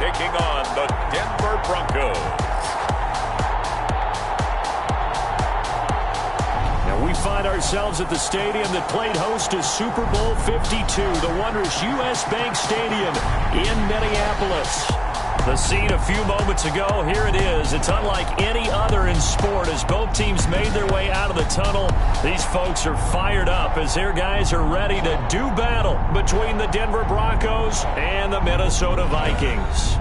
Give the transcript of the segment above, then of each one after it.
taking on the Denver Broncos. Now we find ourselves at the stadium that played host to Super Bowl 52, the wondrous U.S. Bank Stadium in Minneapolis. The scene a few moments ago, here it is. It's unlike any other in sport as both teams made their way out of the tunnel. These folks are fired up as their guys are ready to do battle between the Denver Broncos and the Minnesota Vikings.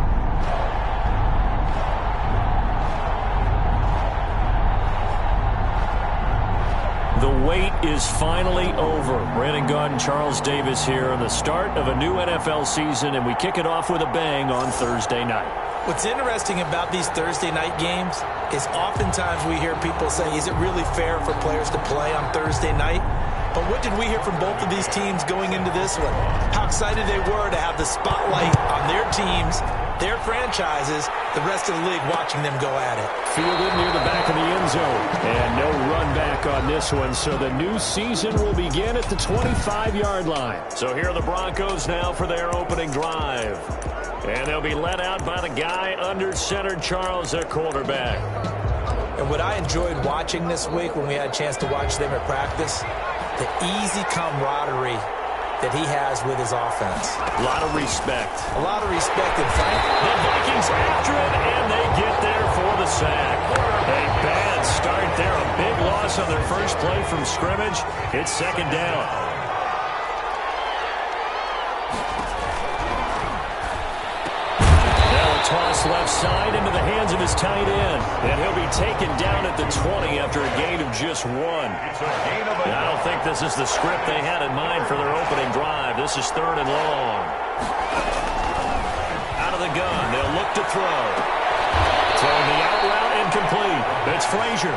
The wait is finally over. Brandon Gaudin and Charles Davis here on the start of a new NFL season, and we kick it off with a bang on Thursday night. What's interesting about these Thursday night games is oftentimes we hear people say, is it really fair for players to play on Thursday night? But what did we hear from both of these teams going into this one? How excited they were to have the spotlight on their teams, their franchises, the rest of the league watching them go at it. Fielded near the back of the end zone. And no run back on this one, so the new season will begin at the 25-yard line. So here are the Broncos now for their opening drive. And they'll be led out by the guy under center, Charles, their quarterback. And what I enjoyed watching this week when we had a chance to watch them at practice, the easy camaraderie that he has with his offense. A lot of respect. A lot of respect, and Frank. The Vikings after it, and they get there for the sack. A bad start there. A big loss on their first play from scrimmage. It's second down. Toss left side into the hands of his tight end. And he'll be taken down at the 20 after a gain of just one. I don't think this is the script they had in mind for their opening drive. This is third and long. Out of the gun. They'll look to throw. Throwing the out route incomplete. It's Frazier.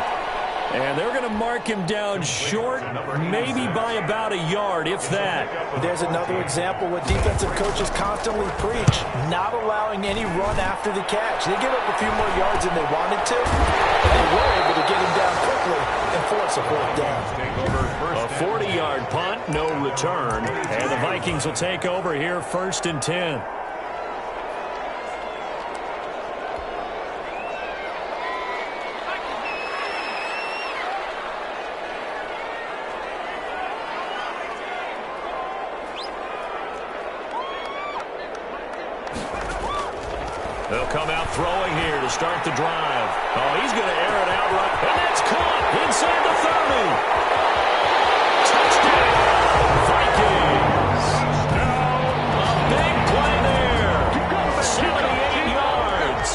And they're going to mark him down short, maybe by about a yard, if that. There's another example what defensive coaches constantly preach, not allowing any run after the catch. They give up a few more yards than they wanted to, but they were able to get him down quickly and force a fourth down. A 40-yard punt, no return, and the Vikings will take over here first and 10. They'll come out throwing here to start the drive. Oh, he's going to air it out right. And that's caught inside the 30. Touchdown, Vikings. A big play there. 78 yards.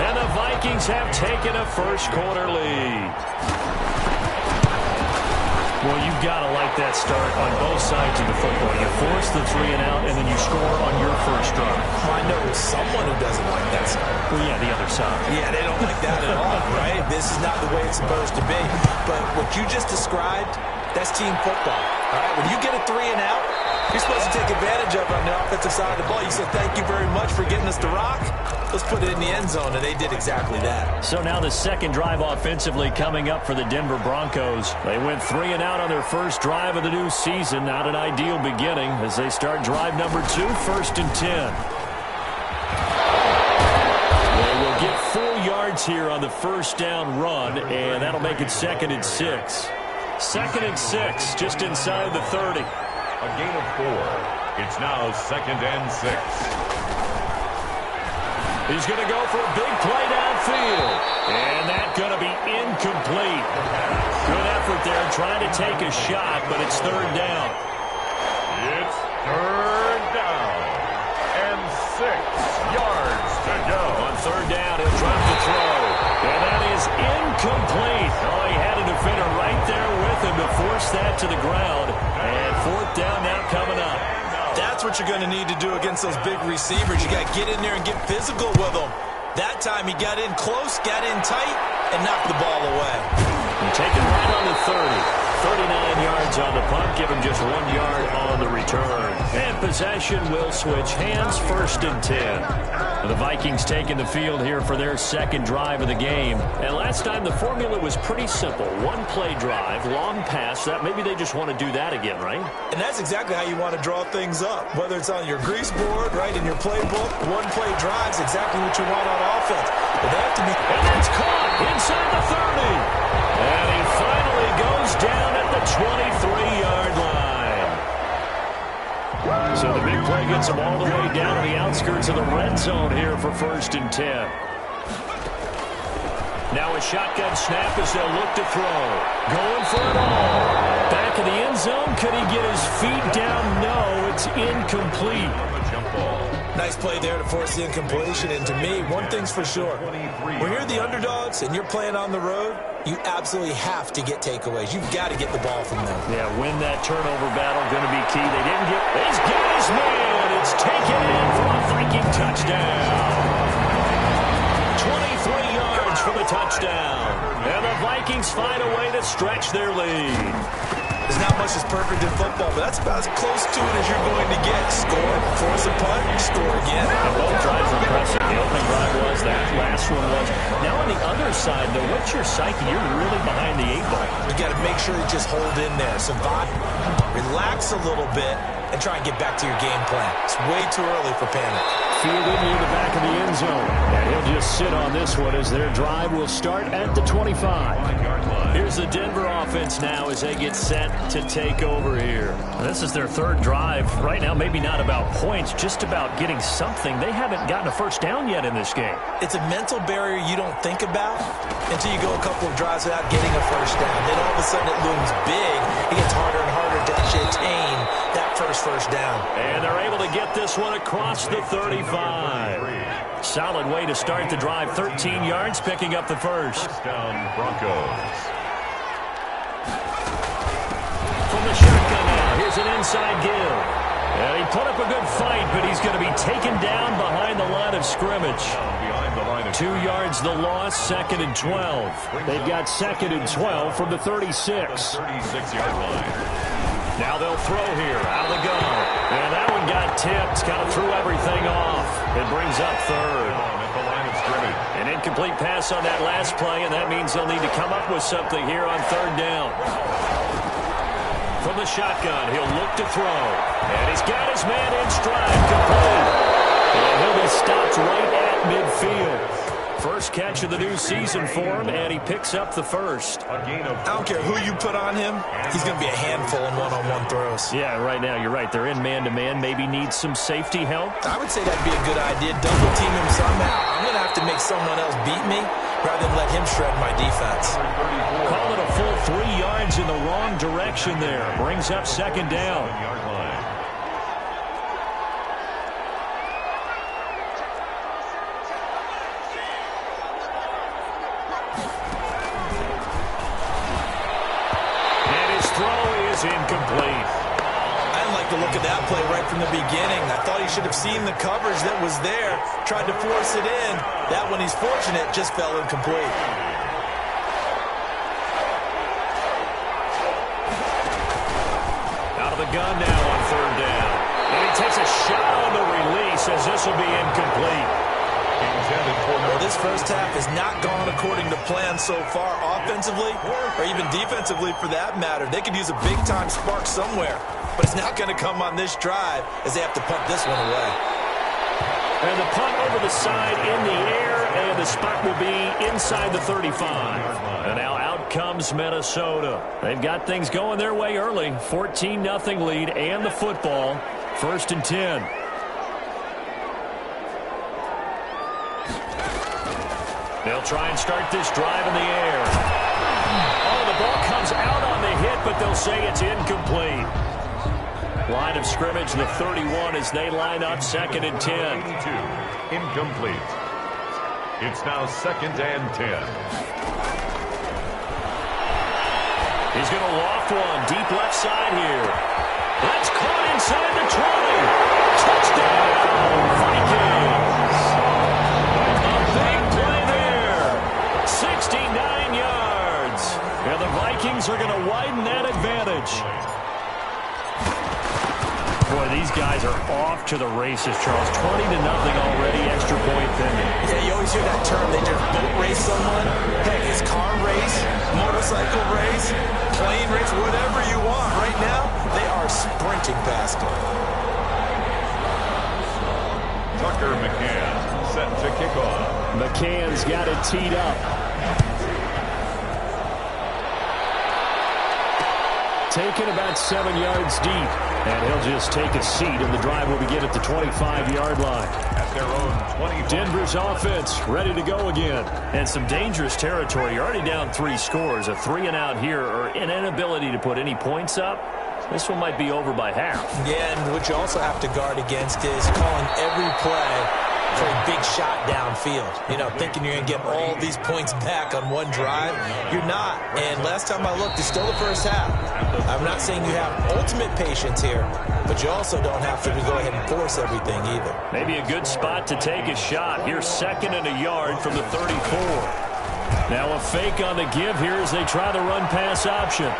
And the Vikings have taken a first quarter lead. Well, you've got to like that start on both sides of the football. You force the 3 and out, and then you score on your first drive. Well, I know someone who doesn't like that start. Well, yeah, the other side. Yeah, they don't like that at all, right? This is not the way it's supposed to be. But what you just described, that's team football. All right, when you get a 3 and out, you're supposed to take advantage of it on the offensive side of the ball. You said, thank you very much for getting us the rock. Let's put it in the end zone, and they did exactly that. So now the second drive offensively coming up for the Denver Broncos. They went 3 and out on their first drive of the new season. Not an ideal beginning as they start drive number 2, first and 10. They will get 4 yards here on the first down run, and that'll make it second and 6. Second and 6, just inside the 30. A gain of 4. It's now second and 6. He's going to go for a big play downfield. And that's going to be incomplete. Good effort there trying to take a shot, but it's third down. It's third down. And 6 yards to go. On third down, he'll drop the throw. And that is incomplete. Oh, he had a defender right there with him to force that to the ground. And fourth down now coming up. That's what you're going to need to do against those big receivers. You got to get in there and get physical with them. That time he got in close, got in tight, and knocked the ball away. And take it right on the 30. 39 yards on the punt, give him just 1 yard on the return. And possession will switch hands, first and 10. The Vikings taking the field here for their second drive of the game. And last time the formula was pretty simple. One play drive, long pass. That maybe they just want to do that again, right? And that's exactly how you want to draw things up. Whether it's on your grease board, right, in your playbook, one play drive is exactly what you want on offense. But they have to be... And that's caught inside the 30. And he finally goes down at the 23-yard line. So the big play gets him all the way down to the outskirts of the red zone here for 1st and 10. Now a shotgun snap as they'll look to throw. Going for it all. Back in the end zone. Could he get his feet down? No, it's incomplete. Nice play there to force the incompletion. And to me, one thing's for sure. When you're the underdogs and you're playing on the road, you absolutely have to get takeaways. You've got to get the ball from them. Yeah, win that turnover battle. Going to be key. They didn't get... He's got his man. It's taken in for a Viking touchdown. 23 yards for the touchdown. And the Vikings find a way to stretch their lead. There's not much that's perfect in football, but that's about as close to it as you're going to get. Score, force a punt, score again. And both drives are impressive. The opening drive was, that last one was. Now on the other side, though, what's your psyche? You're really behind the 8-ball. You got to make sure you just hold in there. Survive, relax a little bit, and try and get back to your game plan. It's way too early for panic. Fielded near the back of the end zone. And he'll just sit on this one as their drive will start at the 25. Here's the Denver offense now as they get set to take over here. This is their third drive. Right now, maybe not about points, just about getting something. They haven't gotten a first down yet in this game. It's a mental barrier you don't think about until you go a couple of drives without getting a first down. Then all of a sudden it looms big. It gets harder and harder to actually attain that first down. And they're able to get this one across the 35. Solid way to start the drive. 13 yards, picking up the first. First down, Broncos. From the shotgun now, here's an inside give. And he put up a good fight, but he's going to be taken down behind the line of scrimmage. 2 yards the loss, 2nd and 12. They've got 2nd and 12 from the 36. 36-yard line. Now they'll throw here, out of the gun. And that one got tipped, kind of threw everything off. It brings up 3rd. At the line of scrimmage. An incomplete pass on that last play, and that means they'll need to come up with something here on 3rd down. From the shotgun, he'll look to throw. And he's got his man in stride, complete. And he'll be stopped right at midfield. First catch of the new season for him, and he picks up the first. I don't care who you put on him, he's going to be a handful in one-on-one throws. Yeah, right now, you're right. They're in man-to-man. Maybe needs some safety help. I would say that'd be a good idea. Double team him somehow. I'm going to have to make someone else beat me rather than let him shred my defense. Call it a full 3 yards in the wrong direction there. Brings up 2nd down. Incomplete. I didn't like the look of that play right from the beginning. I thought he should have seen the coverage that was there, tried to force it in. That one, he's fortunate, just fell incomplete. Out of the gun now on 3rd down. And he takes a shot on the release as this will be incomplete. Well, this first half has not gone according to plan so far, offensively or even defensively for that matter. They could use a big-time spark somewhere, but it's not going to come on this drive as they have to punt this one away. And the punt over the side in the air, and the spot will be inside the 35. And now out comes Minnesota. They've got things going their way early. 14-0 lead and the football. 1st and 10. They'll try and start this drive in the air. Oh, the ball comes out on the hit, but they'll say it's incomplete. Line of scrimmage, the 31 as they line up 2nd and 10. Incomplete. It's now 2nd and 10. He's going to loft one deep left side here. That's caught inside the 20. Touchdown, Vikings. A big play there. 69 yards. And the Vikings are going to widen that advantage. Boy, these guys guys are off to the races, Charles. 20-0 already, extra point pending. Yeah, you always hear that term. They just boat race someone. Heck, it's car race, motorcycle race, plane race, whatever you want. Right now, they are sprinting past them. Tucker McCann set to kick off. McCann's got it teed up. Taken about 7 yards deep. And he'll just take a seat, and the drive will begin at the 25-yard line. At their own 20. Denver's offense ready to go again. And some dangerous territory. You're already down 3 scores. A 3-and-out here, or an inability to put any points up. This one might be over by half. Yeah, and what you also have to guard against is calling every play for a big shot downfield. You know, thinking you're going to get all these points back on one drive. You're not. And last time I looked, it's still the first half. I'm not saying you have ultimate patience here, but you also don't have to go ahead and force everything either. Maybe a good spot to take a shot. Here's 2nd and a yard from the 34. Now a fake on the give here as they try the run-pass option.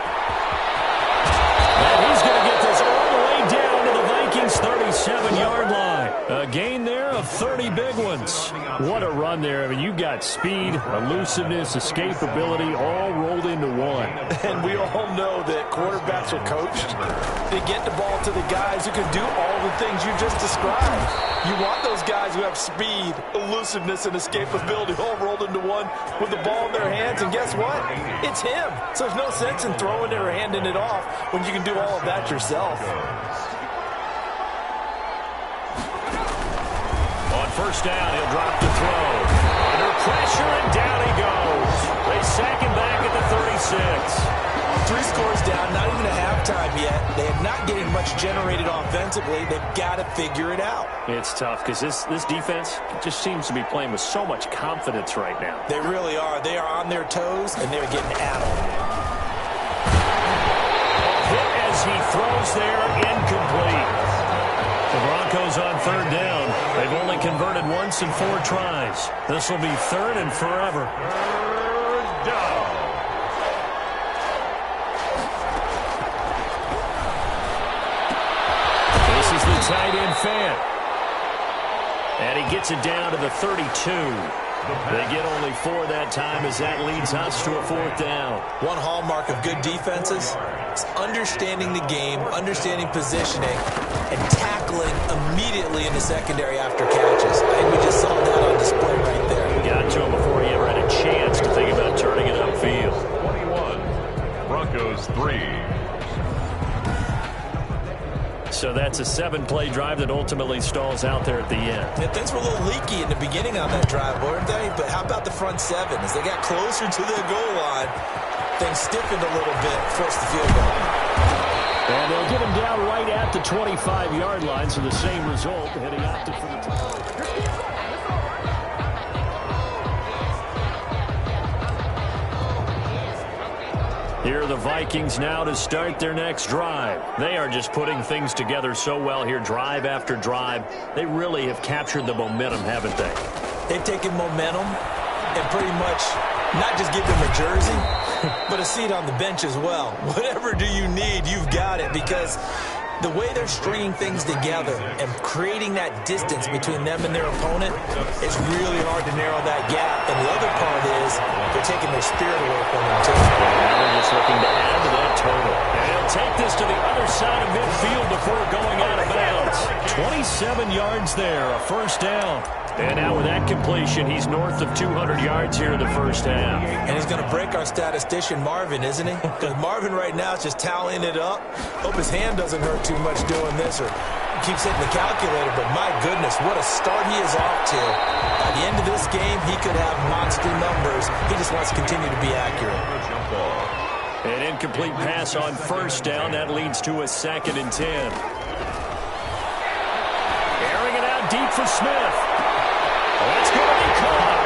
And he's going to get this all the way down to the Vikings' 37-yard line. A gain there of 30 big ones. What a run there. I mean, you've got speed, elusiveness, escapability all rolled into one. And we all know that quarterbacks are coached to get the ball to the guys who can do all the things you just described. You want those guys who have speed, elusiveness, and escapability all rolled into one with the ball in their hands. And guess what? It's him. So there's no sense in throwing it or handing it off when you can do all of that yourself. On first down, he'll drop the throw. Under pressure, and down he goes. They sack him back at the 36. 3 scores down, not even a halftime yet. They are not getting much generated offensively. They've got to figure it out. It's tough because this defense just seems to be playing with so much confidence right now. They really are. They are on their toes, and they're getting at them. Hit as he throws there, incomplete. The Broncos on 3rd down. They've only converted once in 4 tries. This will be 3rd and forever. 3rd down. This is the tight end fan. And he gets it down to the 32. They get only 4 that time as that leads us to a 4th down. One hallmark of good defenses is understanding the game, understanding positioning, and tackling immediately in the secondary after catches. I think we just saw that on display right there. Got to him before he ever had a chance to think about turning it upfield. 21. Broncos 3. So that's a 7-play drive that ultimately stalls out there at the end. Yeah, things were a little leaky in the beginning on that drive, weren't they? But how about the front 7? As they got closer to the goal line, things stiffened a little bit, forced the field goal. And they'll get him down right at the 25-yard line, so the same result, heading out to for the touchdown. Here are the Vikings now to start their next drive. They are just putting things together so well here, drive after drive. They really have captured the momentum, haven't they? They've taken momentum and pretty much not just give them a jersey, but a seat on the bench as well. Whatever do you need, you've got it, because the way they're stringing things together and creating that distance between them and their opponent, it's really hard to narrow that gap. And the other part is they're taking their spirit away from them, too. Now they're just looking to add to that total. And he'll take this to the other side of midfield before going out of bounds. 27 yards there, a 1st down. And now with that completion, he's north of 200 yards here in the 1st half. And he's going to break our statistician, Marvin, isn't he? Because Marvin right now is just tallying it up. Hope his hand doesn't hurt too much doing this or keeps hitting the calculator. But my goodness, what a start he is off to. By the end of this game, he could have monster numbers. He just wants to continue to be accurate. An incomplete pass on 1st down. That leads to a 2nd and 10. Airing it out deep for Smith. That's going to be caught.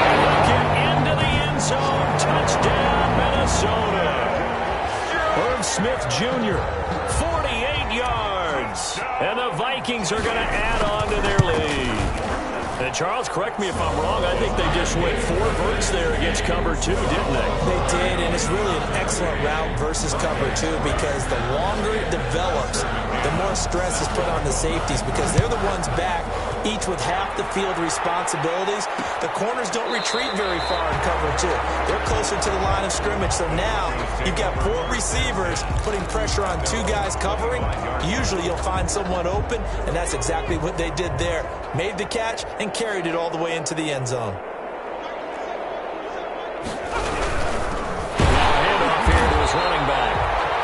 And he'll get into the end zone. Touchdown, Minnesota. Herb Smith Jr., 48 yards. And the Vikings are going to add on to their lead. And Charles, correct me if I'm wrong, I think they just went 4 verts there against cover 2, didn't they? They did, and it's really an excellent route versus cover 2 because the longer it develops, the more stress is put on the safeties because they're the ones back, each with half the field responsibilities. The corners don't retreat very far in cover two. They're closer to the line of scrimmage. So now you've got 4 receivers putting pressure on 2 guys covering. Usually you'll find someone open, and that's exactly what they did there. Made the catch and carried it all the way into the end zone. Handoff here to his running back.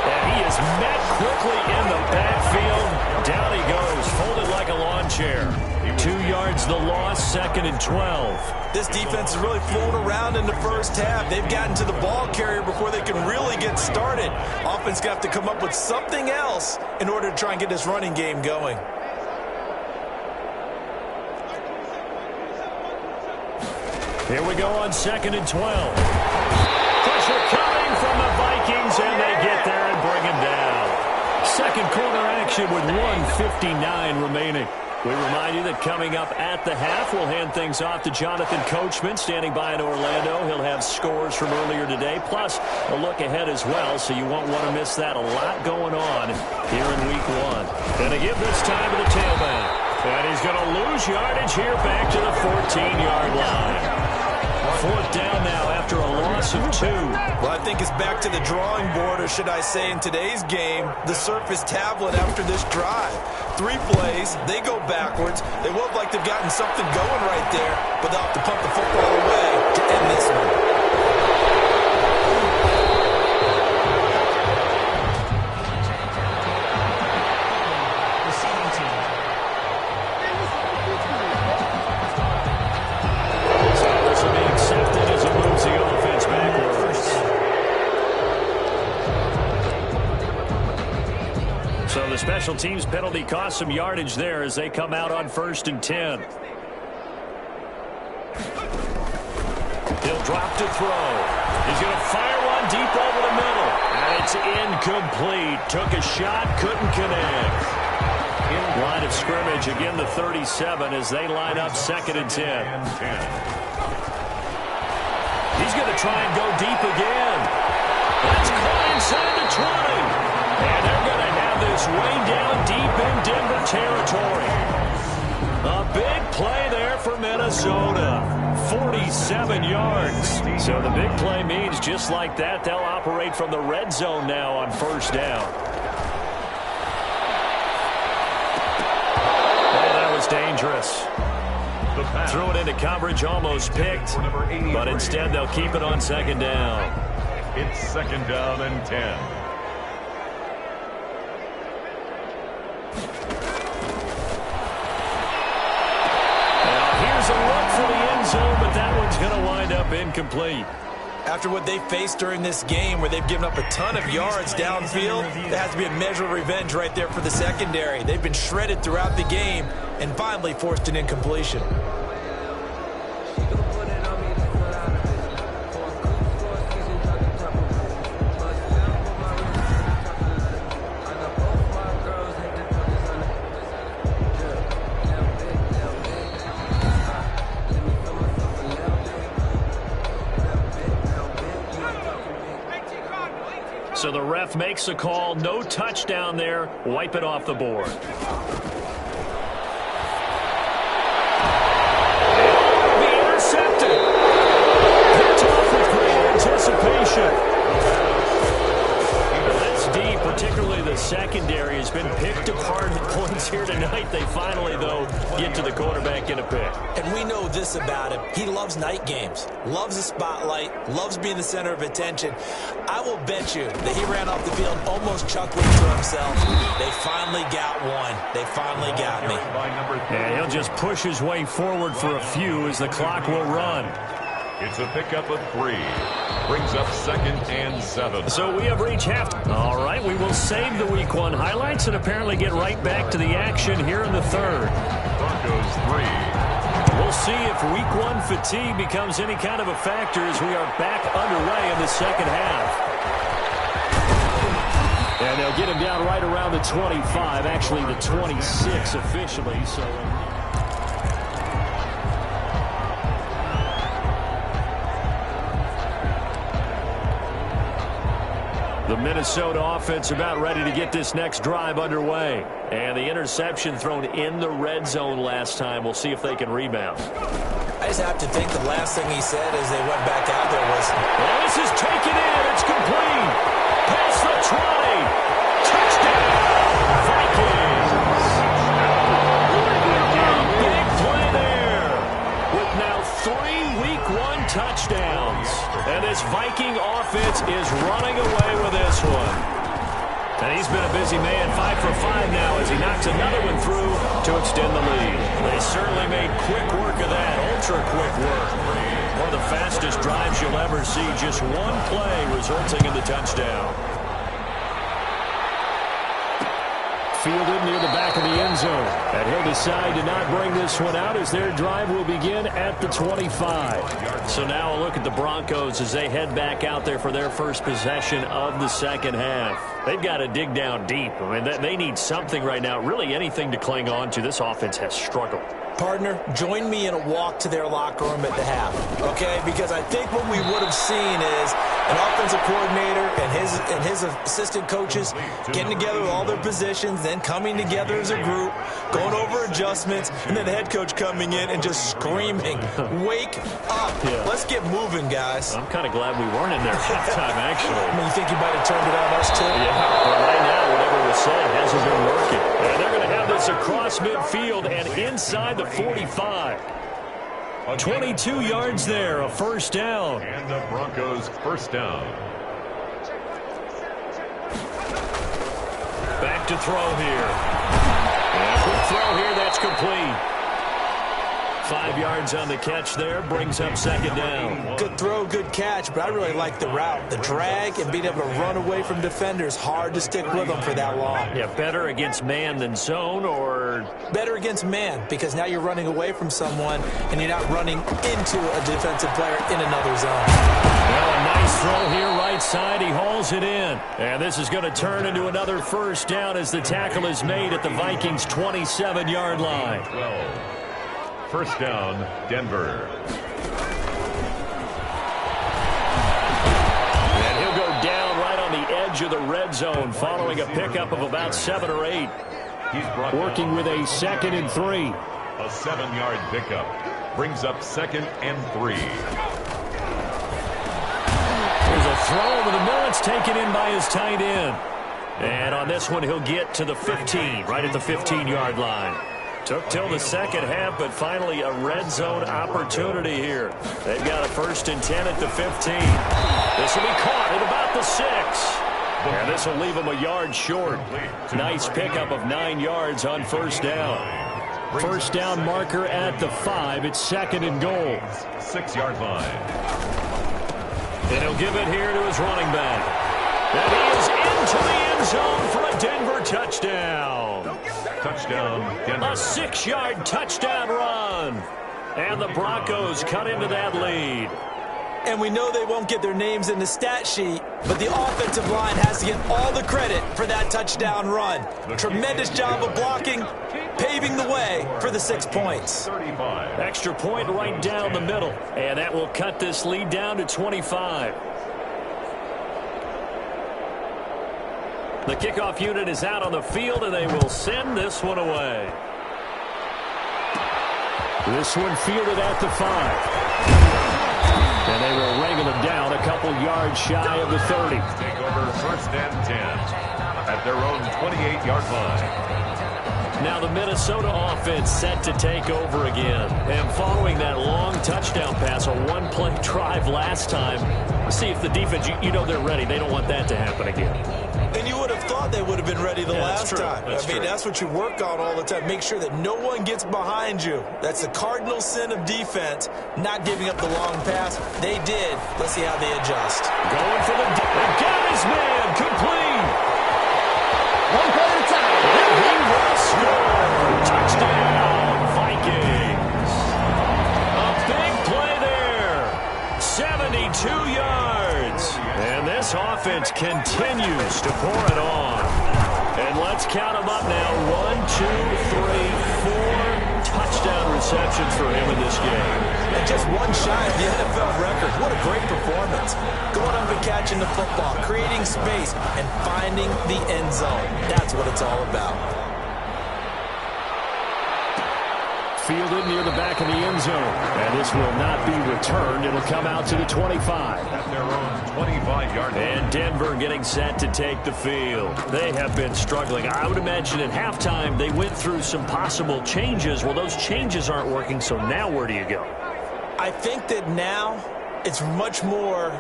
And he is met quickly in the backfield. Down he goes, folded like a lawn chair. 2 yards the loss, 2nd and 12. This defense has really flown around in the first half. They've gotten to the ball carrier before they can really get started. Offense got to come up with something else in order to try and get this running game going. Here we go on 2nd and 12. Pressure coming from the Vikings, and they get there and bring him down. Second quarter action with 1:59 remaining. We remind you that coming up at the half, we'll hand things off to Jonathan Coachman, standing by in Orlando. He'll have scores from earlier today, plus a look ahead as well, so you won't want to miss that. A lot going on here in Week 1. Going to give this time to the tailback. And he's going to lose yardage here back to the 14-yard line. 4th down now after a loss of 2. Well, I think it's back to the drawing board, or should I say in today's game, the Surface tablet after this drive. 3 plays, they go backwards. They look like they've gotten something going right there, but they'll have to pump the football away to end this one. So the special teams penalty cost some yardage there as they come out on 1st and 10. He'll drop to throw. He's going to fire one deep over the middle. And it's incomplete. Took a shot, couldn't connect. Line of scrimmage, again the 37 as they line up 2nd and 10. He's going to try and go deep again. That's caught inside the 20. And they're going to have this way down deep in Denver territory. A big play there for Minnesota. 47 yards. So the big play means just like that, they'll operate from the red zone now on 1st down. Oh, that was dangerous. Threw it into coverage, almost picked. But instead they'll keep it on 2nd down. It's 2nd down and 10. A look for the end zone, but that one's going to wind up incomplete. After what they faced during this game where they've given up a ton of yards downfield, there has to be a measure of revenge right there for the secondary. They've been shredded throughout the game and finally forced an incompletion. So the ref makes a call. No touchdown there. Wipe it off the board. It'll be intercepted. Picked off with great anticipation. That's deep, particularly the secondary has been picked apart at points here tonight. They finally, though, get to the quarterback in a pick. And we know this about him. He loves night games, loves the spotlight, loves being the center of attention. I will bet you that he ran off the field almost chuckling to himself. They finally got one. They finally got me. And he'll just push his way forward for a few as the clock will run. It's a pickup of 3. Brings up 2nd and 7. So we have reached half. All right, we will save the Week 1 highlights and apparently get right back to the action here in the 3rd. Broncos 3. We'll see if Week 1 fatigue becomes any kind of a factor as we are back underway in the 2nd half. And they'll get him down right around the 25, actually the 26 officially. So. The Minnesota offense about ready to get this next drive underway. And the interception thrown in the red zone last time. We'll see if they can rebound. I just have to think the last thing he said as they went back out there was, well, this is taken in. It's complete. Past the 20. Touchdown, Vikings. Big play there. With now 3 Week 1 touchdowns. And this Viking offense is running away with this one. And he's been a busy man, 5 for 5 now as he knocks another one through to extend the lead. They certainly made quick work of that, ultra quick work. One of the fastest drives you'll ever see, just one play resulting in the touchdown. Fielded near the back of the end zone. And he'll decide to not bring this one out as their drive will begin at the 25. So now a look at the Broncos as they head back out there for their first possession of the second half. They've got to dig down deep. I mean, they need something right now, really anything to cling on to. This offense has struggled. partner, join me in a walk to their locker room at the half, okay? Because I think what we would have seen is an offensive coordinator and his assistant coaches getting together with all their positions, then coming together as a group, going over adjustments, and then the head coach coming in and just screaming, wake up. Yeah. Let's get moving, guys. I'm kind of glad we weren't in there halftime, actually. I mean, you think you might have turned it on us, too? Yeah, but right now, whatever was said hasn't been working. And they're going to have this across midfield and inside the 45. 22 yards there, a first down. And the Broncos first down. Back to throw here. And a quick throw here, that's complete. 5 yards on the catch there, brings up second down. Good throw, good catch, but I really like the route. The drag and being able to run away from defenders, hard to stick with them for that long. Yeah, better against man than zone, or? Better against man, because now you're running away from someone and you're not running into a defensive player in another zone. Well, a nice throw here right side. He hauls it in. And this is going to turn into another first down as the tackle is made at the Vikings' 27-yard line. 12. First down, Denver. And he'll go down right on the edge of the red zone following a pickup of about 7 or 8. He's working with a 2nd and 3. A 7-yard pickup brings up 2nd and 3. There's a throw over the middle. It's taken in by his tight end. And on this one, he'll get to the 15, right at the 15-yard line. Took till the second half, but finally a red zone opportunity here. They've got a 1st and 10 at the 15. This will be caught at about the 6. And this will leave him a yard short. Nice pickup of 9 yards on first down. First down marker at the 5. It's 2nd and goal. 6-yard line. And he'll give it here to his running back. And he is into the end zone for a Denver touchdown. Touchdown, Denver. A 6-yard touchdown run. And the Broncos cut into that lead. And we know they won't get their names in the stat sheet, but the offensive line has to get all the credit for that touchdown run. Tremendous job of blocking, paving the way for the 6 points. 35. Extra point right down the middle. And that will cut this lead down to 25. The kickoff unit is out on the field, and they will send this one away. This one fielded at the 5. And they will wrangle him down a couple yards shy of the 30. Take over 1st and 10 at their own 28-yard line. Now the Minnesota offense set to take over again. And following that long touchdown pass, a one-play drive last time, see if the defense, you know they're ready. They don't want that to happen again. And you would have thought they would have been ready the last time. I mean, that's what you work on all the time. Make sure that no one gets behind you. That's the cardinal sin of defense, not giving up the long pass. They did. Let's see how they adjust. Going for the got his man, complete. One play at a time. And he will score. Touchdown, Vikings. A big play there. 72 yards. And this offense continues to pour it on. And let's count them up now. 1, 2, 3, 4 touchdown receptions for him in this game. And just one shy of the NFL record. What a great performance. Going up and catching the football, creating space, and finding the end zone. That's what it's all about. Fielded near the back of the end zone. And this will not be returned. It'll come out to the 25. At their own 25-yard line. And Denver getting set to take the field. They have been struggling. I would imagine at halftime they went through some possible changes. Well, those changes aren't working, so now where do you go? I think that now it's much more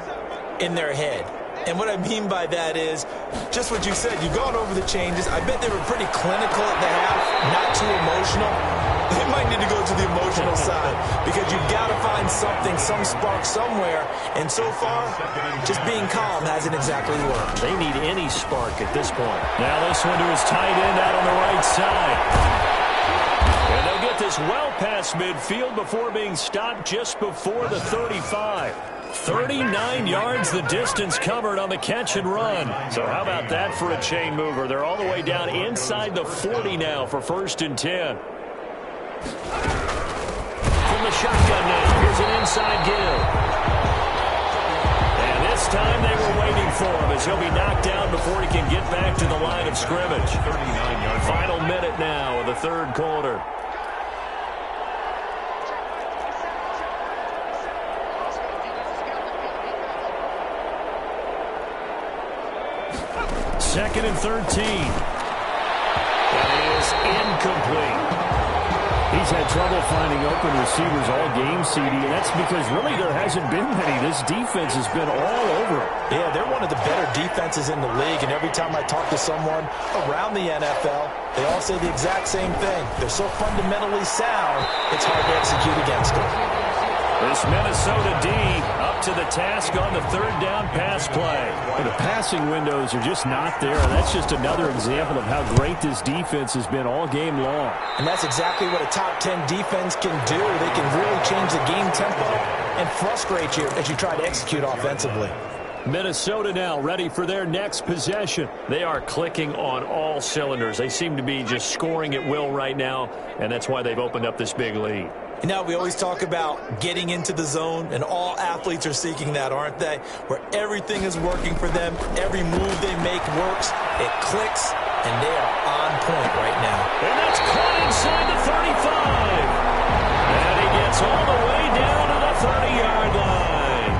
in their head. And what I mean by that is just what you said. You've gone over the changes. I bet they were pretty clinical at the half, not too emotional. They might need to go to the emotional side because you've got to find something, some spark somewhere. And so far, just being calm hasn't exactly worked. They need any spark at this point. Now this one to his tight end out on the right side. And they'll get this well past midfield before being stopped just before the 35. 39 yards the distance covered on the catch and run. So how about that for a chain mover? They're all the way down inside the 40 now for 1st and 10. From the shotgun now, here's an inside give. And this time they were waiting for him as he'll be knocked down before he can get back to the line of scrimmage. 39-yard Final minute now of the third quarter. Second and 13. That is incomplete. He's had trouble finding open receivers all game, CD, and that's because really there hasn't been many. This defense has been all over it. Yeah, they're one of the better defenses in the league, and every time I talk to someone around the NFL, they all say the exact same thing. They're so fundamentally sound, it's hard to execute against them. This Minnesota D up to the task on the third down pass play. The passing windows are just not there. That's just another example of how great this defense has been all game long. And that's exactly what a top 10 defense can do. They can really change the game tempo and frustrate you as you try to execute offensively. Minnesota now ready for their next possession. They are clicking on all cylinders. They seem to be just scoring at will right now, and that's why they've opened up this big lead. You know, we always talk about getting into the zone, and all athletes are seeking that, aren't they? Where everything is working for them, every move they make works, it clicks, and they are on point right now. And that's caught inside the 35. And he gets all the way down to the 30-yard line.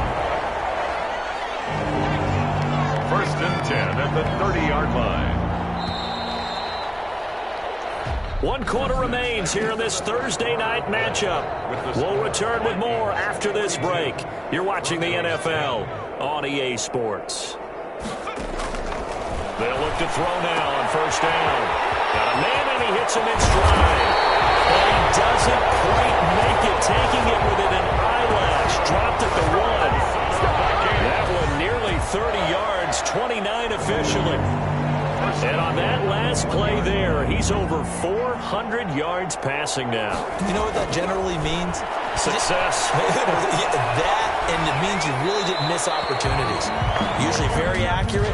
1st and 10 at the 30-yard line. 1 quarter remains here in this Thursday night matchup. We'll return with more after this break. You're watching the NFL on EA Sports. They'll look to throw now on 1st down. Got a man and he hits him in stride. But he doesn't quite make it, taking it within an eyelash. Dropped at the 1. That one nearly 30 yards, 29 officially. And on that last play there, he's over 400 yards passing now. You know what that generally means? Success. That, and it means you really didn't miss opportunities. Usually very accurate.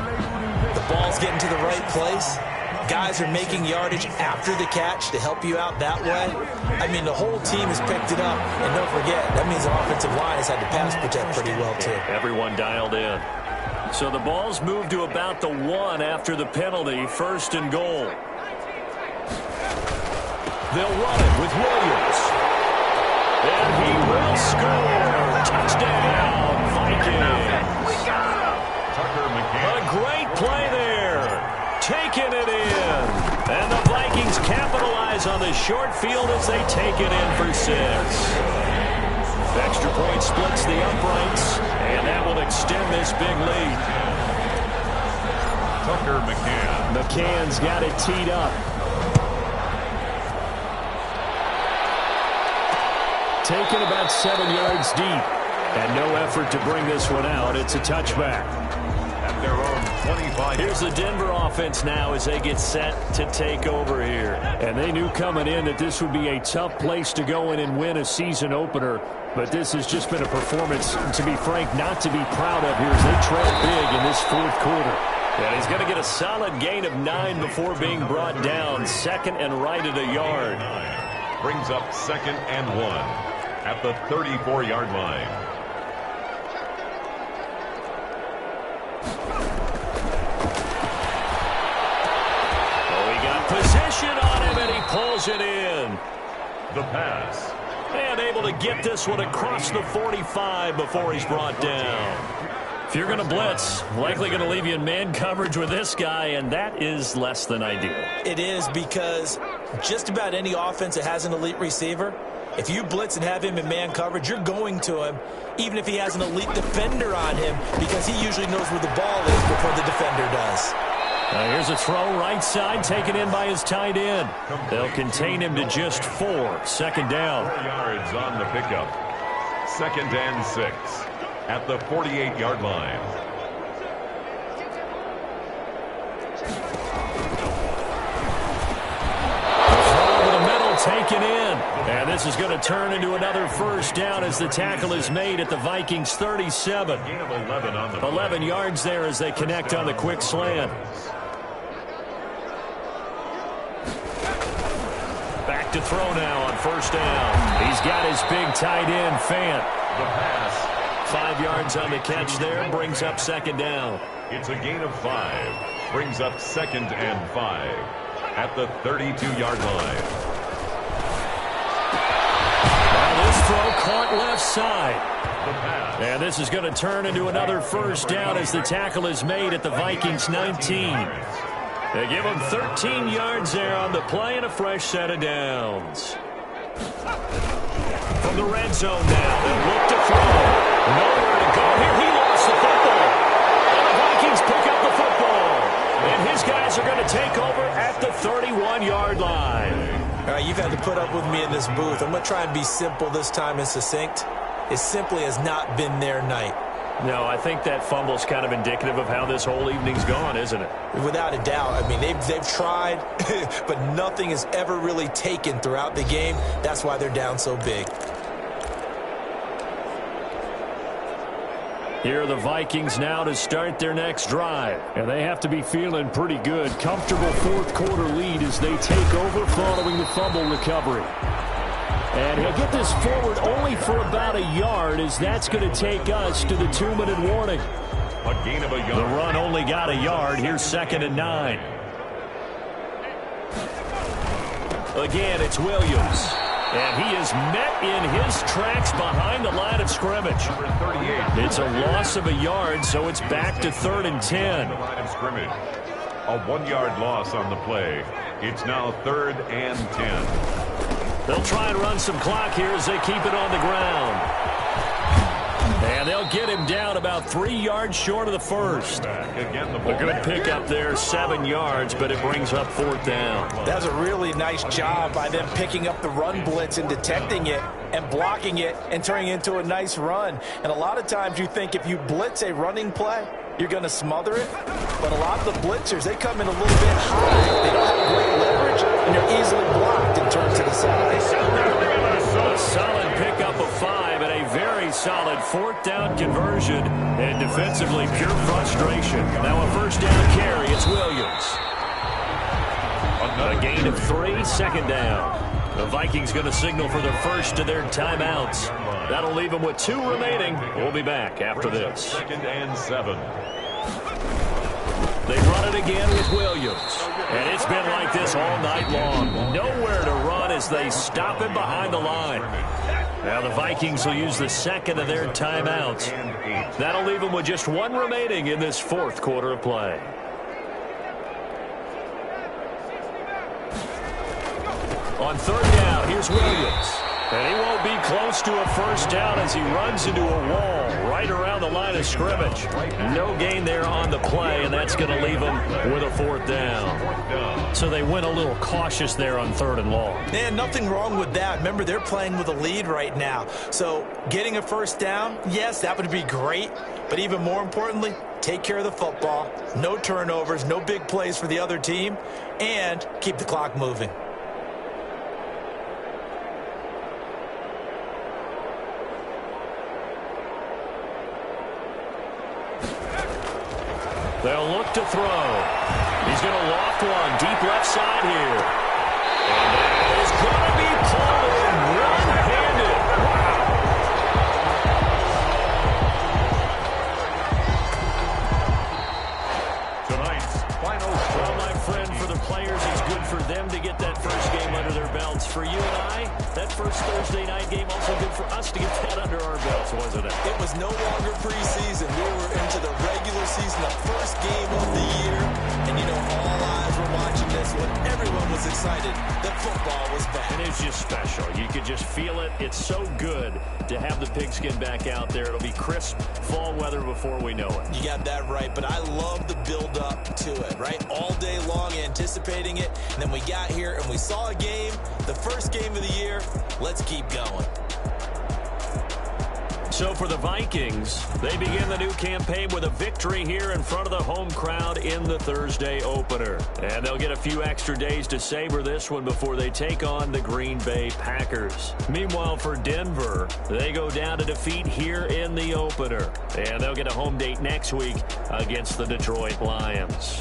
The ball's getting to the right place. Guys are making yardage after the catch to help you out that way. I mean, the whole team has picked it up. And don't forget, that means the offensive line has had to pass protect pretty well, too. Everyone dialed in. So the ball's moved to about the 1 after the penalty, 1st and goal. They'll run it with Williams. And he will score. Touchdown, Vikings. Tucker McCann. A great play there. Taking it in. And the Vikings capitalize on the short field as they take it in for 6. Extra point splits the uprights, and that will extend this big lead. Tucker McCann. McCann's got it teed up. Taken about 7 yards deep, and no effort to bring this one out. It's a touchback. At their own 25. Here's the Denver offense now as they get set to take over here. And they knew coming in that this would be a tough place to go in and win a season opener. But this has just been a performance, to be frank, not to be proud of here as they trail big in this 4th quarter. And he's going to get a solid gain of 9 before being brought down. 2nd and right at a yard. Brings up 2nd and 1. at the 34-yard line. Oh, he got possession on him, and he pulls it in. The pass. And able to get this one across the 45 before he's brought down. If you're going to blitz, likely going to leave you in man coverage with this guy, and that is less than ideal. It is, because just about any offense that has an elite receiver, if you blitz and have him in man coverage, you're going to him, even if he has an elite defender on him, because he usually knows where the ball is before the defender does. Here's a throw right side taken in by his tight end. They'll contain him to just 4. Second down. 4 yards on the pickup. 2nd and 6 at the 48-yard line. The throw over the middle taken in. And this is going to turn into another first down as the tackle is made at the Vikings 37. Gain of 11 on the 11 yards there as they connect on the quick slant. Back to throw now on first down. He's got his big tight end, Fant. The pass. 5 yards on the catch there, brings up second down. It's a gain of 5. Brings up 2nd and 5 at the 32-yard line. Now this throw caught left side. The pass. And this is going to turn into another first down as the tackle is made at the Vikings 19. They give him 13 yards there on the play and a fresh set of downs. From the red zone now, they look to throw. Nowhere to go here. He lost the football. And the Vikings pick up the football. And his guys are going to take over at the 31-yard line. All right, you've had to put up with me in this booth. I'm going to try and be simple this time and succinct. It simply has not been their night. No, I think that fumble's kind of indicative of how this whole evening's gone, isn't it? Without a doubt. I mean, they've tried, but nothing is ever really taken throughout the game. That's why they're down so big. Here are the Vikings now to start their next drive. And they have to be feeling pretty good. Comfortable fourth quarter lead as they take over following the fumble recovery. And he'll get this forward only for about a yard, as that's going to take us to the 2-minute warning. A gain of a yard. The run only got a yard. Here's 2nd and 9. Again, it's Williams. And he is met in his tracks behind the line of scrimmage. It's a loss of a yard, so it's back to 3rd and 10. The line of scrimmage. A 1-yard loss on the play. It's now 3rd and 10. They'll try and run some clock here as they keep it on the ground. And they'll get him down about 3 yards short of the first. Again, the A good pickup there, 7 yards, but it brings up 4th down. That was a really nice job by them picking up the run blitz and detecting it and blocking it and turning it into a nice run. And a lot of times you think if you blitz a running play, you're going to smother it. But a lot of the blitzers, they come in a little bit high. They don't have great leverage, and they're easily blocked and turned to the side. A solid pickup of 5 and a very solid 4th down conversion. And defensively, pure frustration. Now a first down carry. It's Williams. A gain of 3, 2nd down. The Vikings going to signal for the first of their timeouts. That'll leave them with 2 remaining. We'll be back after this. 2nd and 7. They run it again with Williams. And it's been like this all night long. Nowhere to run as they stop him behind the line. Now the Vikings will use the 2nd of their timeouts. That'll leave them with just 1 remaining in this 4th quarter of play. On 3rd down, here's Williams. And he won't be close to a first down as he runs into a wall right around the line of scrimmage. No gain there on the play, and that's going to leave them with a 4th down. So they went a little cautious there on 3rd and long. Man, nothing wrong with that. Remember, they're playing with a lead right now. So getting a first down, yes, that would be great. But even more importantly, take care of the football. No turnovers, no big plays for the other team, and keep the clock moving. They'll look to throw. He's going to loft one deep left side here. And that is going to be pulled in one-handed. Wow. Giants, wasn't it? It was no longer preseason. We were into the regular season, the first game of the year. And, you know, all eyes were watching this when everyone was excited that football was back. And it's just special. You could just feel it. It's so good to have the pigskin back out there. It'll be crisp fall weather before we know it. You got that right, but I love the build-up to it, right? All day long anticipating it, and then we got here and we saw a game, the first game of the year. Let's keep going. So for the Vikings, they begin the new campaign with a victory here in front of the home crowd in the Thursday opener. And they'll get a few extra days to savor this one before they take on the Green Bay Packers. Meanwhile, for Denver, they go down to defeat here in the opener. And they'll get a home date next week against the Detroit Lions.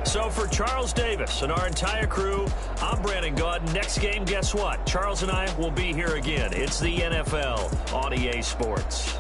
So for Charles Davis and our entire crew, I'm Brandon Gaudin. Next game, guess what? Charles and I will be here again. It's the NFL on EA Sports.